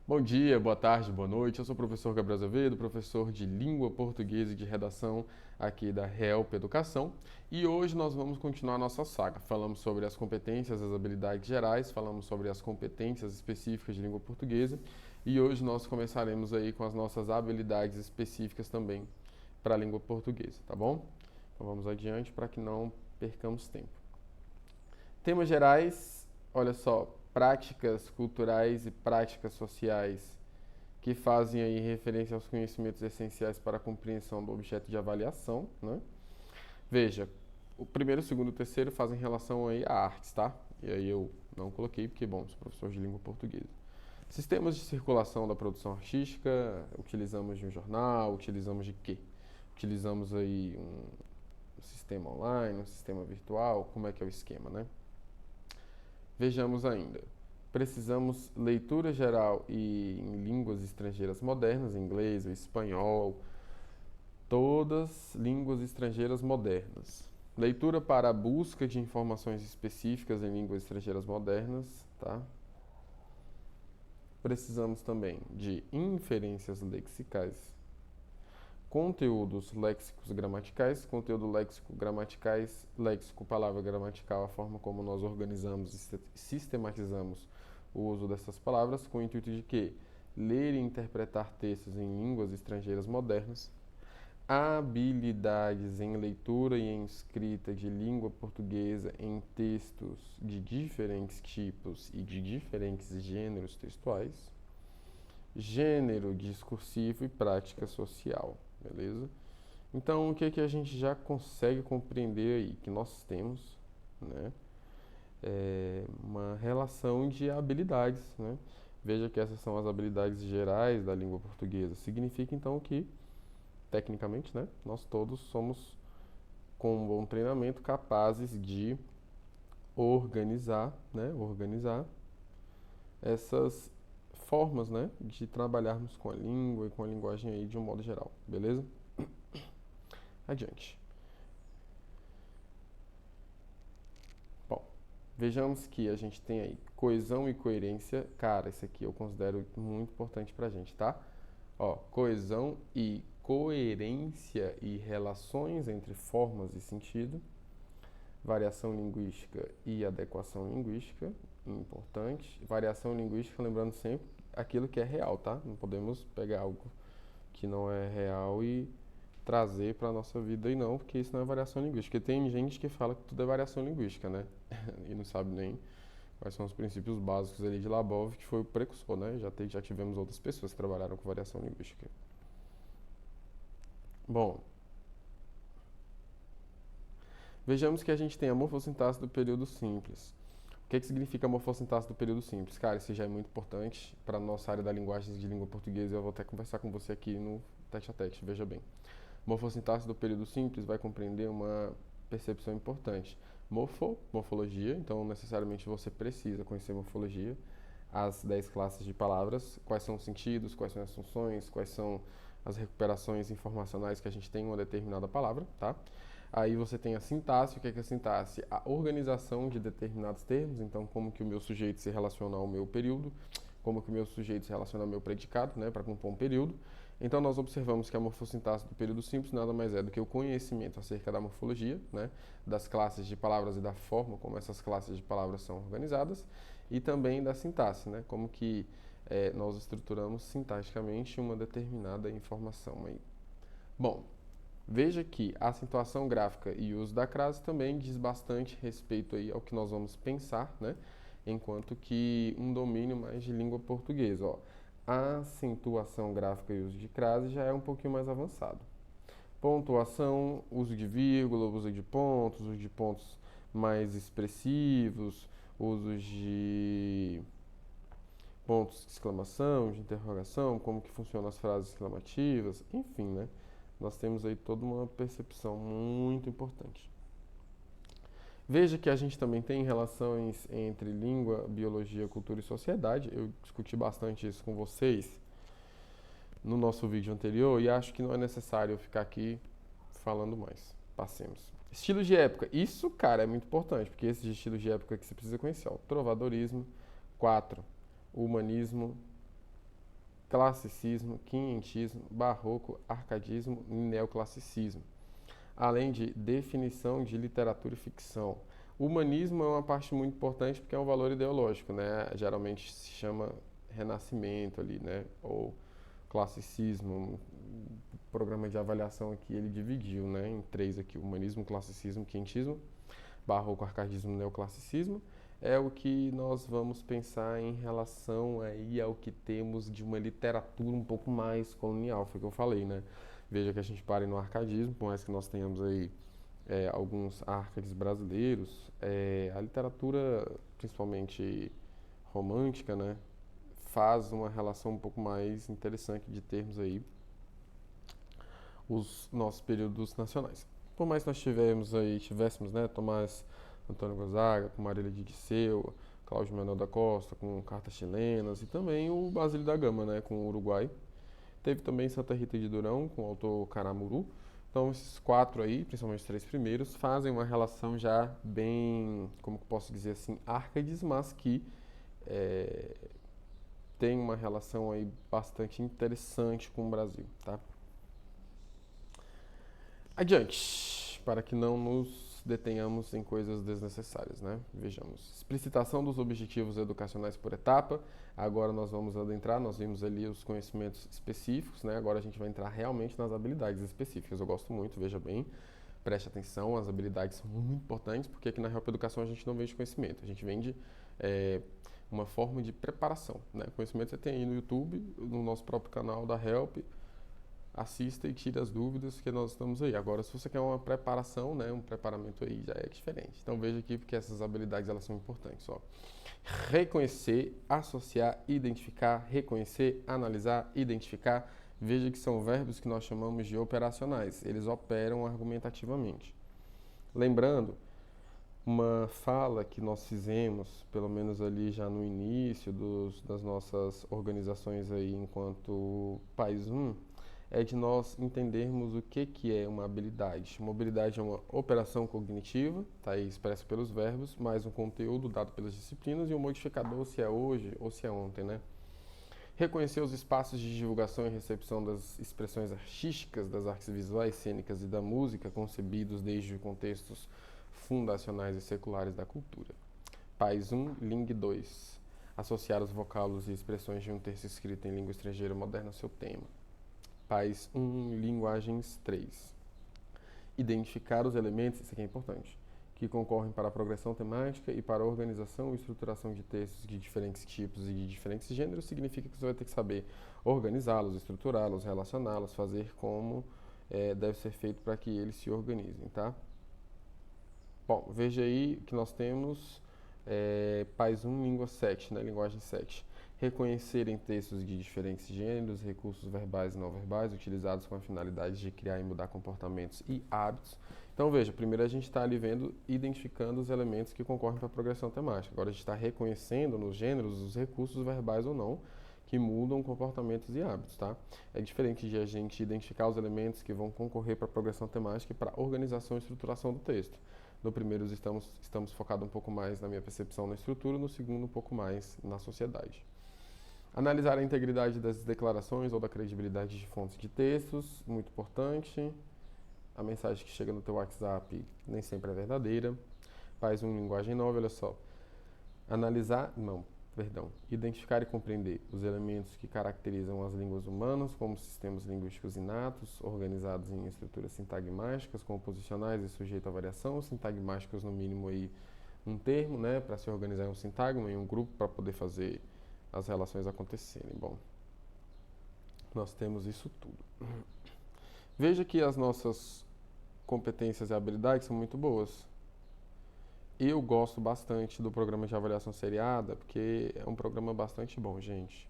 Bom dia, boa tarde, boa noite. Eu sou o professor Gabriel Azevedo, professor de Língua Portuguesa e de Redação aqui da Help Educação. E hoje nós vamos continuar a nossa saga. Falamos sobre as competências, as habilidades gerais, falamos sobre as competências específicas de língua portuguesa. E hoje nós começaremos aí com as nossas habilidades específicas também para a língua portuguesa, tá bom? Então vamos adiante para que não percamos tempo. Temas gerais, olha só, práticas culturais e práticas sociais que fazem aí referência aos conhecimentos essenciais para a compreensão do objeto de avaliação, né? Veja, o primeiro, o segundo e o terceiro fazem relação aí a artes, tá? E aí eu não coloquei porque, bom, sou professor de língua portuguesa. Sistemas de circulação da produção artística, utilizamos de um jornal, utilizamos de quê? Utilizamos aí um sistema online, um sistema virtual, como é que é o esquema, né? Vejamos ainda. Precisamos leitura geral e em línguas estrangeiras modernas, inglês, espanhol, todas línguas estrangeiras modernas. Leitura para a busca de informações específicas em línguas estrangeiras modernas, tá? Precisamos também de inferências lexicais, conteúdos léxicos gramaticais, conteúdo léxico gramaticais, léxico, palavra gramatical, a forma como nós organizamos e sistematizamos o uso dessas palavras, com o intuito de que ler e interpretar textos em línguas estrangeiras modernas, habilidades em leitura e em escrita de língua portuguesa em textos de diferentes tipos e de diferentes gêneros textuais, gênero discursivo e prática social, beleza? Então, o que é que a gente já consegue compreender aí? Que nós temos, né, uma relação de habilidades, né? Veja que essas são as habilidades gerais da língua portuguesa. Significa, então, que, tecnicamente, né, nós todos somos, com um bom treinamento, capazes de organizar, né, organizar essas formas, né, de trabalharmos com a língua e com a linguagem aí de um modo geral, beleza? Adiante. Bom, vejamos que a gente tem aí coesão e coerência. Cara, esse aqui eu considero muito importante pra gente, tá? Ó, coesão e coerência e relações entre formas e sentido, variação linguística e adequação linguística, importante. Variação linguística, lembrando sempre aquilo que é real, tá? Não podemos pegar algo que não é real e trazer para a nossa vida e não, porque isso não é variação linguística. Porque tem gente que fala que tudo é variação linguística, né? E não sabe nem quais são os princípios básicos ali de Labov, que foi o precursor, né? Já tivemos outras pessoas que trabalharam com variação linguística. Bom, vejamos que a gente tem a morfossintaxe do período simples. O que significa a morfossintaxe do período simples? Cara, isso já é muito importante para a nossa área da linguagem de língua portuguesa. Eu vou até conversar com você aqui no tete a tete, veja bem. Morfossintaxe do período simples vai compreender uma percepção importante. Morfologia, então necessariamente você precisa conhecer morfologia, as 10 classes de palavras, quais são os sentidos, quais são as funções, quais são as recuperações informacionais que a gente tem em uma determinada palavra, tá? Aí você tem a sintaxe. O que é a sintaxe? A organização de determinados termos, então como que o meu sujeito se relaciona ao meu período, como que o meu sujeito se relaciona ao meu predicado, né, para compor um período. Então nós observamos que a morfossintaxe do período simples nada mais é do que o conhecimento acerca da morfologia, né, das classes de palavras e da forma como essas classes de palavras são organizadas, e também da sintaxe, né, como que nós estruturamos sintaticamente uma determinada informação aí. Bom, veja que a acentuação gráfica e o uso da crase também diz bastante respeito aí ao que nós vamos pensar, né? Enquanto que um domínio mais de língua portuguesa, ó. A acentuação gráfica e uso de crase já é um pouquinho mais avançado. Pontuação, uso de vírgula, uso de pontos mais expressivos, uso de pontos de exclamação, de interrogação, como que funcionam as frases exclamativas, enfim, né? Nós temos aí toda uma percepção muito importante. Veja que a gente também tem relações entre língua, biologia, cultura e sociedade. Eu discuti bastante isso com vocês no nosso vídeo anterior e acho que não é necessário eu ficar aqui falando mais. Passemos. Estilos de época. Isso, cara, é muito importante, porque esses estilos de época que você precisa conhecer, ó. Trovadorismo, 4. Humanismo, classicismo, quinhentismo, barroco, arcadismo e neoclassicismo, além de definição de literatura e ficção. O humanismo é uma parte muito importante porque é um valor ideológico, né? Geralmente se chama renascimento ali, né? Ou classicismo. O programa de avaliação aqui ele dividiu, né, em três aqui: humanismo, classicismo, quinhentismo, barroco, arcadismo, neoclassicismo. É o que nós vamos pensar em relação aí ao que temos de uma literatura um pouco mais colonial, foi o que eu falei, né? Veja que a gente pare no arcadismo, por mais que nós tenhamos aí alguns arcades brasileiros, a literatura, principalmente romântica, né, faz uma relação um pouco mais interessante de termos aí os nossos períodos nacionais. Por mais que nós tivéssemos, né, Tomás Antônio Gonzaga, com Marília de Disseu, Cláudio Manuel da Costa, com Cartas Chilenas, e também o Basílio da Gama, né, com o Uruguai. Teve também Santa Rita de Durão, com o autor Caramuru. Então, esses quatro aí, principalmente os três primeiros, fazem uma relação já bem, como que posso dizer assim, árcades, mas que tem uma relação aí bastante interessante com o Brasil, tá? Adiante, para que não nos detenhamos em coisas desnecessárias, né? Vejamos. Explicitação dos objetivos educacionais por etapa. Agora nós vamos adentrar, nós vimos ali os conhecimentos específicos, né? Agora a gente vai entrar realmente nas habilidades específicas. Eu gosto muito, veja bem, preste atenção, as habilidades são muito importantes, porque aqui na Help Educação a gente não vende conhecimento, a gente vende uma forma de preparação, né? Conhecimento você tem aí no YouTube, no nosso próprio canal da Help. Assista e tire as dúvidas que nós estamos aí. Agora, se você quer uma preparação, né, um preparamento aí já é diferente. Então veja aqui porque essas habilidades elas são importantes. Ó. Reconhecer, associar, identificar, reconhecer, analisar, identificar. Veja que são verbos que nós chamamos de operacionais. Eles operam argumentativamente. Lembrando, uma fala que nós fizemos, pelo menos ali já no início das nossas organizações aí enquanto País 1, é de nós entendermos o que é uma habilidade. Uma habilidade é uma operação cognitiva, está aí expressa pelos verbos, mais um conteúdo dado pelas disciplinas e um modificador, se é hoje ou se é ontem, né? Reconhecer os espaços de divulgação e recepção das expressões artísticas, das artes visuais, cênicas e da música, concebidos desde contextos fundacionais e seculares da cultura. Pais 1, Ling 2. Associar os vocábulos e expressões de um texto escrito em língua estrangeira moderna ao seu tema. Pais 1, Linguagens 3. Identificar os elementos, isso aqui é importante, que concorrem para a progressão temática e para a organização e estruturação de textos de diferentes tipos e de diferentes gêneros. Significa que você vai ter que saber organizá-los, estruturá-los, relacioná-los, fazer como deve ser feito para que eles se organizem, tá? Bom, veja aí que nós temos Pais 1, Língua 7, né? Linguagem 7. Reconhecer em textos de diferentes gêneros recursos verbais e não verbais utilizados com a finalidade de criar e mudar comportamentos e hábitos. Então veja, primeiro a gente está ali vendo, identificando os elementos que concorrem para a progressão temática. Agora a gente está reconhecendo nos gêneros os recursos verbais ou não que mudam comportamentos e hábitos, tá? É diferente de a gente identificar os elementos que vão concorrer para a progressão temática e para a organização e estruturação do texto. No primeiro estamos focados um pouco mais na minha percepção na estrutura, no segundo um pouco mais na sociedade. Analisar a integridade das declarações ou da credibilidade de fontes de textos, muito importante. A mensagem que chega no teu WhatsApp nem sempre é verdadeira. Faz uma linguagem nova, olha só. Identificar e compreender os elementos que caracterizam as línguas humanas como sistemas linguísticos inatos, organizados em estruturas sintagmáticas, composicionais e sujeitos à variação. Sintagmáticas, no mínimo, aí um termo, né, para se organizar em um sintagma, em um grupo, para poder fazer as relações acontecerem. Bom, nós temos isso tudo. Veja que as nossas competências e habilidades são muito boas. Eu gosto bastante do programa de avaliação seriada, porque é um programa bastante bom, gente.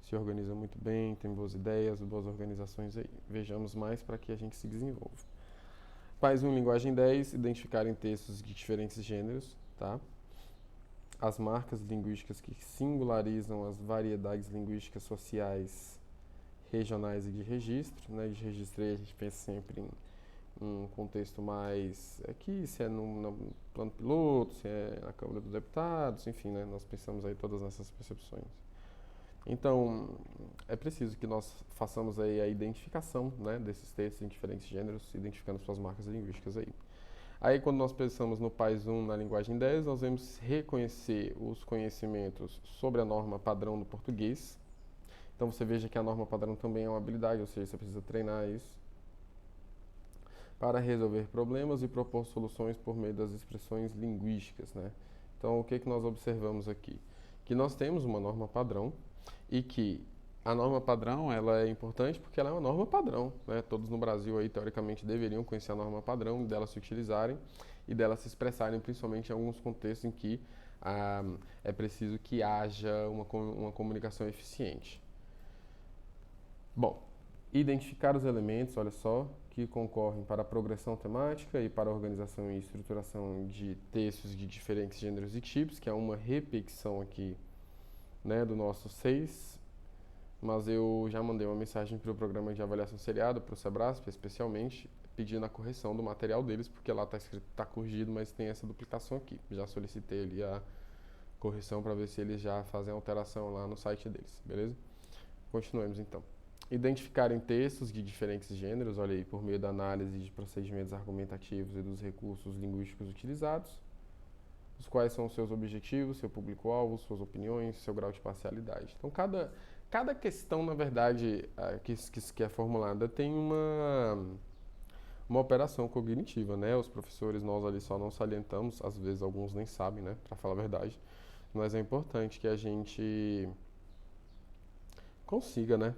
Se organiza muito bem, tem boas ideias, boas organizações aí. Vejamos mais para que a gente se desenvolva. Faz linguagem 10, identificar em textos de diferentes gêneros, tá? As marcas linguísticas que singularizam as variedades linguísticas sociais, regionais e de registro, né? De registro aí a gente pensa sempre em um contexto mais aqui, se é no plano piloto, se é na Câmara dos Deputados, enfim, né? Nós pensamos aí todas nessas percepções. Então, é preciso que nós façamos aí a identificação, né, desses textos em diferentes gêneros, identificando suas marcas linguísticas aí. Aí, quando nós pensamos no PAIS 1 na linguagem 10, nós vamos reconhecer os conhecimentos sobre a norma padrão do português. Então, você veja que a norma padrão também é uma habilidade, ou seja, você precisa treinar isso para resolver problemas e propor soluções por meio das expressões linguísticas, né? Então, o que que nós observamos aqui? Que nós temos uma norma padrão e que a norma padrão ela é importante porque ela é uma norma padrão, né? Todos no Brasil aí teoricamente deveriam conhecer a norma padrão, dela se utilizarem e dela se expressarem, principalmente em alguns contextos em que é preciso que haja uma comunicação eficiente. Bom, identificar os elementos, olha só, que concorrem para a progressão temática e para a organização e estruturação de textos de diferentes gêneros e tipos, que é uma repetição aqui, né, do nosso 6, mas eu já mandei uma mensagem para o programa de avaliação seriada, para o Sebrasp, especialmente, pedindo a correção do material deles, porque lá está escrito que está corrigido, mas tem essa duplicação aqui. Já solicitei ali a correção para ver se eles já fazem alteração lá no site deles, beleza? Continuemos então. Identificarem textos de diferentes gêneros, olha aí, por meio da análise de procedimentos argumentativos e dos recursos linguísticos utilizados, os quais são os seus objetivos, seu público-alvo, suas opiniões, seu grau de parcialidade. Então, cada questão, na verdade, que é formulada tem uma operação cognitiva, né? Os professores, nós ali só não salientamos, às vezes alguns nem sabem, né? Para falar a verdade, mas é importante que a gente consiga, né,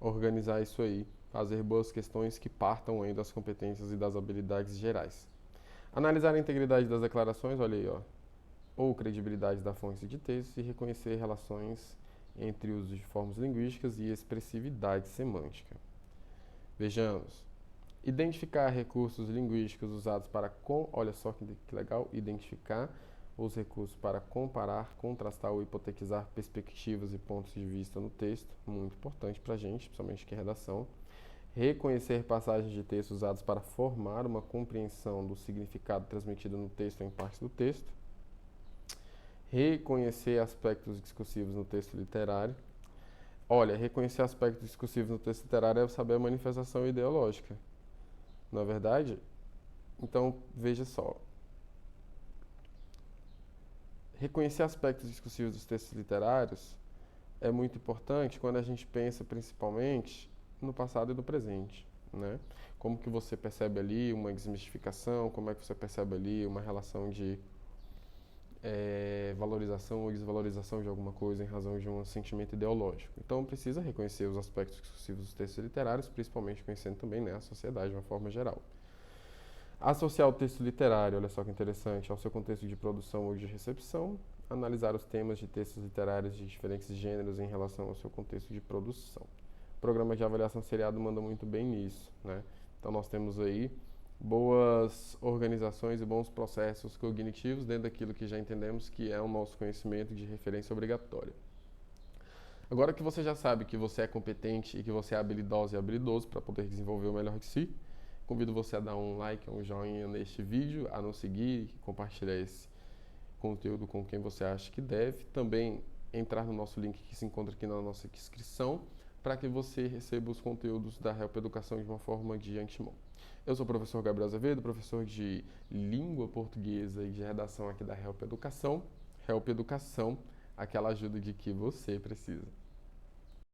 organizar isso aí, fazer boas questões que partam aí das competências e das habilidades gerais. Analisar a integridade das declarações, olha aí, ó, ou credibilidade da fonte de texto e reconhecer relações entre uso de formas linguísticas e expressividade semântica. Vejamos. Identificar recursos linguísticos usados para, olha só que legal, identificar os recursos para comparar, contrastar ou hipotetizar perspectivas e pontos de vista no texto, muito importante para a gente, principalmente que é redação. Reconhecer passagens de texto usadas para formar uma compreensão do significado transmitido no texto ou em parte do texto. Reconhecer aspectos discursivos no texto literário. Olha, reconhecer aspectos discursivos no texto literário é saber a manifestação ideológica, não é verdade? Então, veja só. Reconhecer aspectos discursivos dos textos literários é muito importante quando a gente pensa principalmente no passado e no presente, né? Como que você percebe ali uma desmistificação, como é que você percebe ali uma relação de valorização ou desvalorização de alguma coisa em razão de um sentimento ideológico. Então, precisa reconhecer os aspectos discursivos dos textos literários, principalmente conhecendo também, né, a sociedade de uma forma geral. Associar o texto literário, olha só que interessante, ao seu contexto de produção ou de recepção. Analisar os temas de textos literários de diferentes gêneros em relação ao seu contexto de produção. O programa de avaliação seriado manda muito bem nisso, né? Então, nós temos aí boas organizações e bons processos cognitivos dentro daquilo que já entendemos que é o nosso conhecimento de referência obrigatória. Agora que você já sabe que você é competente e que você é habilidosa e habilidoso para poder desenvolver o melhor de si, convido você a dar um like, um joinha neste vídeo, a nos seguir, compartilhar esse conteúdo com quem você acha que deve. Também entrar no nosso link que se encontra aqui na nossa descrição para que você receba os conteúdos da Help Educação de uma forma de antemão. Eu sou o professor Gabriel Azevedo, professor de língua portuguesa e de redação aqui da Help Educação. Help Educação, aquela ajuda de que você precisa.